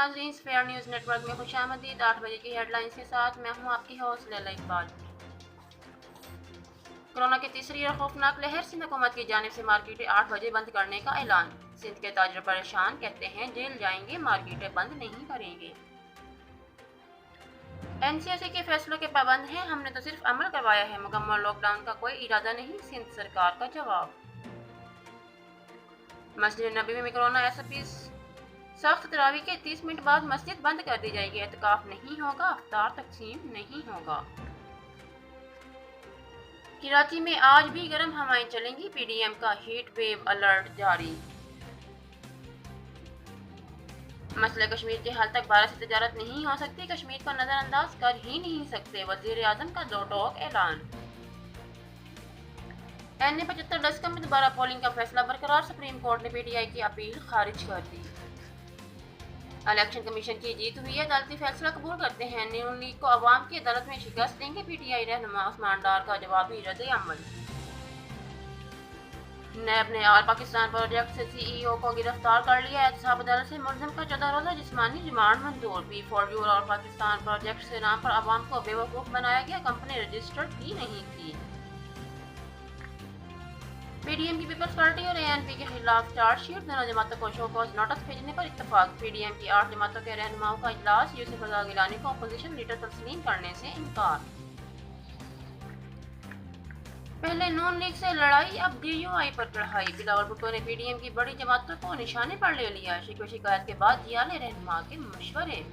नाज़रीन, fair news network में खुशामदीद। 8 बजे की हेडलाइंस के साथ मैं हूँ आपकी होस्ट लैला इकबाल। कोरोना की तीसरी और खौफनाक लहर। सिंध हुकूमत की जानिब से मार्केटें 8 बजे बंद करने का ऐलान। सिंध के ताजिर परेशान, कहते हैं जेल जाएंगे, मार्केटें बंद नहीं करेंगे। NCAC के फैसलों के पाबंद हैं, हमने तो सिर्फ अमल करवाया है, मुकम्मल लॉकडाउन का कोई इरादा नहीं, सिंध सरकार का जवाब। मस्जिद नबी में कोरोना SOP सख्त। तरावी के 30 मिनट बाद मस्जिद बंद कर दी जाएगी, एतकाफ नहीं होगा, अफ्तार तकसीम नहीं होगा। कराची में आज भी गर्म हवाएं चलेंगी, PDM का हीट वेव अलर्ट जारी। मसले कश्मीर के हल तक भारत से तजारत नहीं हो सकती, कश्मीर को नजरअंदाज कर ही नहीं सकते, वजीर आजम का दो टोक ऐलान। NA-75 में दोबारा पोलिंग का फैसला बरकरार, सुप्रीम कोर्ट ने PTI की अपील खारिज कर दी। इलेक्शन कमीशन की जीत हुई है, अदालती फैसला कबूल करते हैं, नून लीग को अवाम की अदालत में शिकस्त देंगे, PTI रहनुमा उस्मान डार का जवाबी रद्द-ए-अमल। नैब ने ऑल पाकिस्तान प्रोजेक्ट से CEO को गिरफ्तार कर लिया, एहतसाब अदालत से मुलजिम का 14 रोजा जिस्मानी रिमांड मंजूर। P4U और ऑल पाकिस्तान प्रोजेक्ट के नाम पर अवाम को बेवकूफ़ बनाया गया, कंपनी रजिस्टर्ड ही नहीं थी। PDM की पीपल्स पार्टी और ANP के खिलाफ चार्जशीट, दोनों जमातों को शो कॉज नोटिस भेजने पर इत्तफाक। PDM की 8 जमातों के रहनुमाओं का इजलास, यूसुफ रज़ा गिलानी को अपोजिशन लीडर तस्लीम करने से इनकार। पहले नून लीग से लड़ाई, अब DUI पर चढ़ाई, बिलावल भुट्टो ने PDM की बड़ी जमातों को निशाने पर ले लिया, शिकवे शिकायत के बाद जियाले रहनुमा के मशवरे।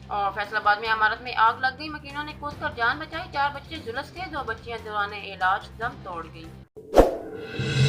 और फैसलाबाद में इमारत में आग लग गई, मकीनों ने कूदकर जान बचाई, 4 बच्चे झुलस गए, 2 बच्चियां दौरान इलाज दम तोड़ गईं।